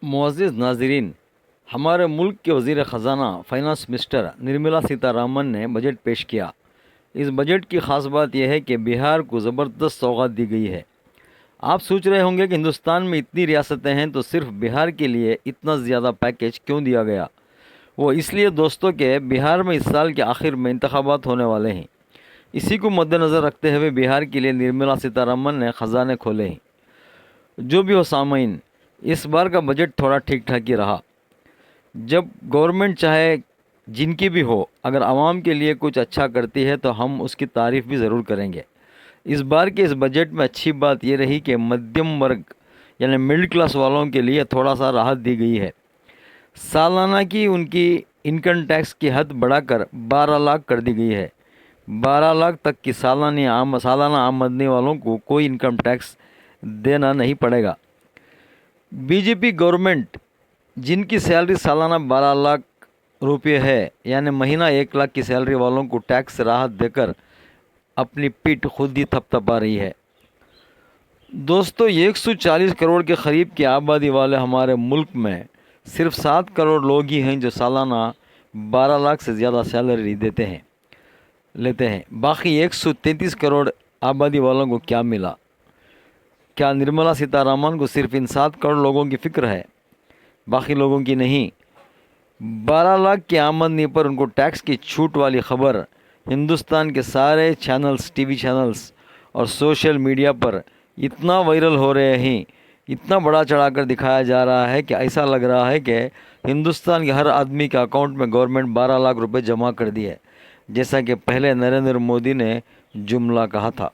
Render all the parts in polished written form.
मुअज़्ज़िज़ नाज़रीन, हमारे मुल्क के वज़ीर ख़ज़ाना फाइनेंस मिनिस्टर निर्मला सीतारमण ने बजट पेश किया। इस बजट की ख़ास बात यह है कि बिहार को ज़बरदस्त सौगात दी गई है। आप सोच रहे होंगे कि हिंदुस्तान में इतनी रियासतें हैं तो सिर्फ बिहार के लिए इतना ज़्यादा पैकेज क्यों दिया गया। वो इसलिए दोस्तों के बिहार में इस साल के आखिर में इंतखाबात होने वाले हैं। इसी को मद्देनज़र रखते हुए बिहार के लिए निर्मला सीतारमण ने ख़जाने खोले हैं। जो भी हो सामीन, इस बार का बजट थोड़ा ठीक ठाक ही रहा। जब गवर्नमेंट चाहे जिनकी भी हो, अगर आवाम के लिए कुछ अच्छा करती है तो हम उसकी तारीफ़ भी ज़रूर करेंगे। इस बार के इस बजट में अच्छी बात ये रही कि मध्यम वर्ग यानी मिडिल क्लास वालों के लिए थोड़ा सा राहत दी गई है। सालाना की उनकी इनकम टैक्स की हद बढ़ाकर 12 लाख कर दी गई है। 12 लाख तक की सालाना आमदनी वालों को कोई इनकम टैक्स देना नहीं पड़ेगा। बीजेपी गवर्नमेंट जिनकी सैलरी सालाना 12 लाख रुपये है, यानी महीना 1 लाख की सैलरी वालों को टैक्स राहत देकर अपनी पीठ खुद ही थपथपा रही है। दोस्तों, 140 करोड़ के करीब की आबादी वाले हमारे मुल्क में सिर्फ 7 करोड़ लोग ही हैं जो सालाना 12 लाख से ज़्यादा सैलरी लेते हैं। बाकी 133 करोड़ आबादी वालों को क्या मिला? क्या निर्मला सीतारमण को सिर्फ इन 7 करोड़ लोगों की फ़िक्र है, बाकी लोगों की नहीं? 12 लाख की आमदनी पर उनको टैक्स की छूट वाली खबर हिंदुस्तान के सारे चैनल्स, टीवी चैनल्स और सोशल मीडिया पर इतना वायरल हो रहे हैं, इतना बड़ा चढ़ाकर दिखाया जा रहा है कि ऐसा लग रहा है कि हिंदुस्तान के हर आदमी के अकाउंट में गवर्नमेंट 12 लाख रुपए जमा कर दी है, जैसा कि पहले नरेंद्र मोदी ने जुमला कहा था।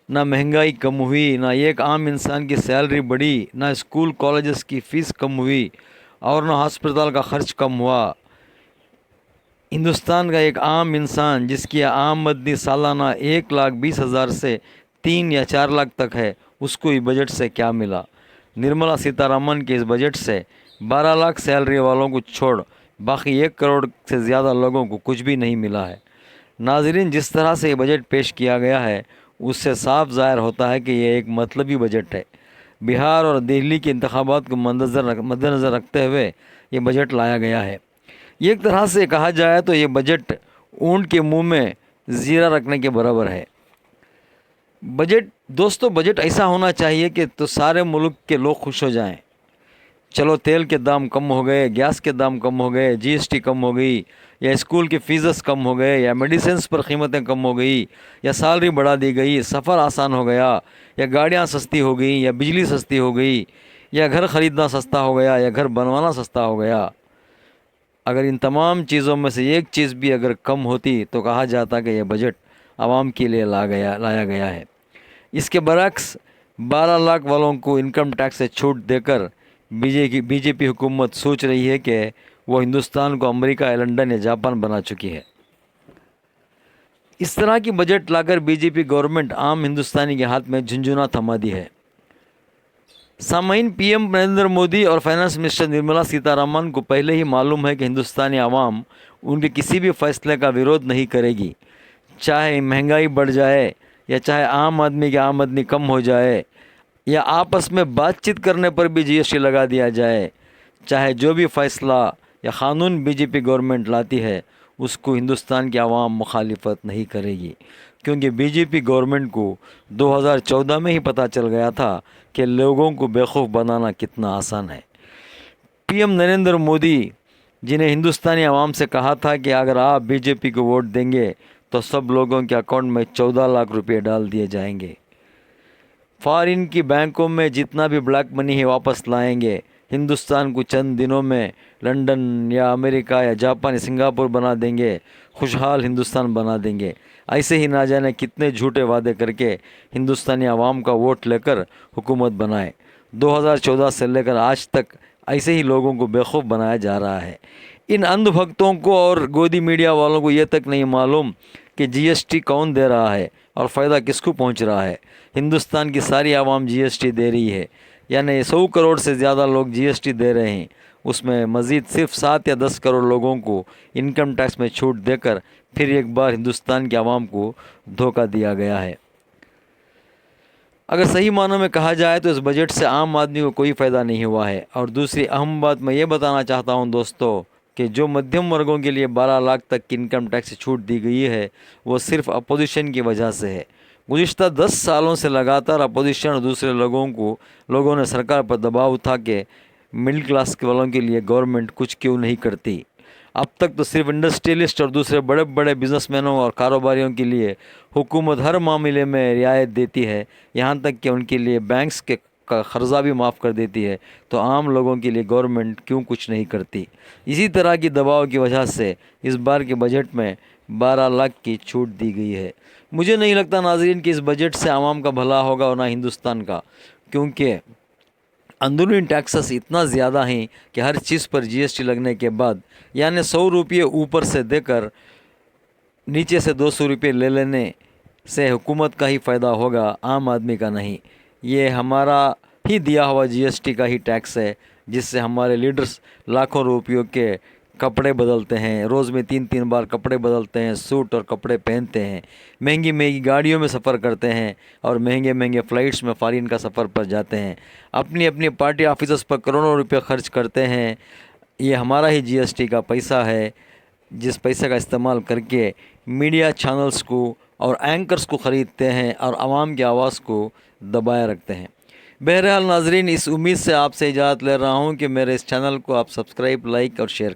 ना महंगाई कम हुई, ना एक आम इंसान की सैलरी बढ़ी, ना स्कूल कॉलेजेस की फ़ीस कम हुई और ना हॉस्पिटल का खर्च कम हुआ। हिंदुस्तान का एक आम इंसान जिसकी आमदनी सालाना 1,20,000 से 3 या 4 लाख तक है, उसको इस बजट से क्या मिला? निर्मला सीतारमण के इस बजट से 12 लाख सैलरी वालों को छोड़ बाकी 1 करोड़ से ज़्यादा लोगों को कुछ भी नहीं मिला है। नाज़रीन, जिस तरह से ये बजट पेश किया गया है उससे साफ ज़ाहिर होता है कि ये एक मतलबी बजट है। बिहार और दिल्ली के इंतखाबात को मद्देनज़र रखते हुए ये बजट लाया गया है। एक तरह से कहा जाए तो ये बजट ऊंट के मुंह में ज़ीरा रखने के बराबर है। बजट ऐसा होना चाहिए कि तो सारे मुल्क के लोग खुश हो जाएं। चलो, तेल के दाम कम हो गए, गैस के दाम कम हो गए, जीएसटी कम हो गई, या स्कूल की फ़ीस कम हो गए, या मेडिसिन्स पर कीमतें कम हो गई, या सैलरी बढ़ा दी गई, सफ़र आसान हो गया, या गाड़ियाँ सस्ती हो गई, या बिजली सस्ती हो गई, या घर ख़रीदना सस्ता हो गया, या घर बनवाना सस्ता हो गया। अगर इन तमाम चीज़ों में से एक चीज़ भी अगर कम होती तो कहा जाता कि यह बजट आवाम के लिए लाया गया है। इसके बरक्स 12 लाख वालों को इनकम टैक्स से छूट देकर बीजेपी हुकूमत सोच रही है कि वो हिंदुस्तान को अमेरिका या लंदन या जापान बना चुकी है। इस तरह की बजट लाकर बीजेपी गवर्नमेंट आम हिंदुस्तानी के हाथ में झुंझुना थमा दी है। सामाइन, पीएम नरेंद्र मोदी और फाइनेंस मिनिस्टर निर्मला सीतारमण को पहले ही मालूम है कि हिंदुस्तानी आवाम उनके किसी भी फैसले का विरोध नहीं करेगी, चाहे महंगाई बढ़ जाए या चाहे आम आदमी की आमदनी कम हो जाए, या आपस में बातचीत करने पर भी जीएसटी लगा दिया जाए। चाहे जो भी फ़ैसला या क़ानून बीजेपी गवर्नमेंट लाती है उसको हिंदुस्तान की आवाम मुखालिफत नहीं करेगी, क्योंकि बीजेपी गवर्नमेंट को 2014 में ही पता चल गया था कि लोगों को बेवकूफ़ बनाना कितना आसान है। पीएम नरेंद्र मोदी, जिन्हें हिंदुस्तानी आवाम से कहा था कि अगर आप बीजेपी को वोट देंगे तो सब लोगों के अकाउंट में 14 लाख रुपये डाल दिए जाएंगे, फ़ॉरेन की बैंकों में जितना भी ब्लैक मनी है वापस लाएंगे, हिंदुस्तान को चंद दिनों में लंदन या अमेरिका या जापान या सिंगापुर बना देंगे, खुशहाल हिंदुस्तान बना देंगे। ऐसे ही ना जाने कितने झूठे वादे करके हिंदुस्तानी आवाम का वोट लेकर हुकूमत बनाए। 2014 से लेकर आज तक ऐसे ही लोगों को बेवकूफ़ बनाया जा रहा है। इन अंधभक्तों को और गोदी मीडिया वालों को ये तक नहीं मालूम कि जीएसटी कौन दे रहा है और फ़ायदा किसको पहुंच रहा है। हिंदुस्तान की सारी आवाम जीएसटी दे रही है, यानी 100 करोड़ से ज़्यादा लोग जीएसटी दे रहे हैं। उसमें मज़ीद सिर्फ 7 या 10 करोड़ लोगों को इनकम टैक्स में छूट देकर फिर एक बार हिंदुस्तान की आवाम को धोखा दिया गया है। اگر صحیح معنوں میں کہا جائے تو اس بجٹ سے عام آدمی کو کوئی فائدہ نہیں ہوا ہے۔ اور دوسری اہم بات میں یہ بتانا چاہتا ہوں دوستو کہ جو مدھیم ورگوں کے لیے 12 لاکھ تک کی انکم ٹیکس سے چھوٹ دی گئی ہے وہ صرف اپوزیشن کی وجہ سے ہے۔ گزشتہ 10 سالوں سے لگاتار اپوزیشن اور دوسرے لوگوں نے سرکار پر دباؤ اٹھا کے مڈل کلاس کے والوں کے لیے گورنمنٹ کچھ کیوں نہیں کرتی۔ اب تک تو صرف انڈسٹریلسٹ اور دوسرے بڑے بڑے بزنس مینوں اور کاروباریوں کے لیے حکومت ہر معاملے میں رعایت دیتی ہے، یہاں تک کہ ان کے لیے بینکس کے کا قرضہ بھی معاف کر دیتی ہے، تو عام لوگوں کے لیے گورنمنٹ کیوں کچھ نہیں کرتی؟ اسی طرح کی دباؤ کی وجہ سے اس بار کے بجٹ میں 12 لاکھ کی چھوٹ دی گئی ہے۔ مجھے نہیں لگتا ناظرین کہ اس بجٹ سے عوام کا بھلا ہوگا اور نہ ہندوستان کا، کیونکہ اندرونی ٹیکسز اتنا زیادہ ہیں کہ ہر چیز پر جی ایس ٹی لگنے کے بعد یعنی 100 روپئے اوپر سے دے کر نیچے سے 200 روپئے لے لینے سے حکومت کا ہی فائدہ ہوگا، عام آدمی کا نہیں۔ یہ ہمارا ہی دیا ہوا جی ایس ٹی کا ہی ٹیکس ہے، جس سے ہمارے لیڈرز لاکھوں روپیوں کے کپڑے بدلتے ہیں، روز میں 3 بار کپڑے بدلتے ہیں، سوٹ اور کپڑے پہنتے ہیں، مہنگی مہنگی گاڑیوں میں سفر کرتے ہیں اور مہنگے مہنگے فلائٹس میں فارین کا سفر پر جاتے ہیں، اپنی اپنی پارٹی آفیسز پر کروڑوں روپے خرچ کرتے ہیں۔ یہ ہمارا ہی جی ایس ٹی کا پیسہ ہے، جس پیسے کا استعمال کر کے میڈیا چینلز کو اور اینکرز کو خریدتے ہیں اور عوام کی آواز کو دبائے رکھتے ہیں۔ بہرحال ناظرین، اس امید سے آپ سے اجازت لے رہا ہوں کہ میرے اس چینل کو آپ سبسکرائب، لائک اور شیئر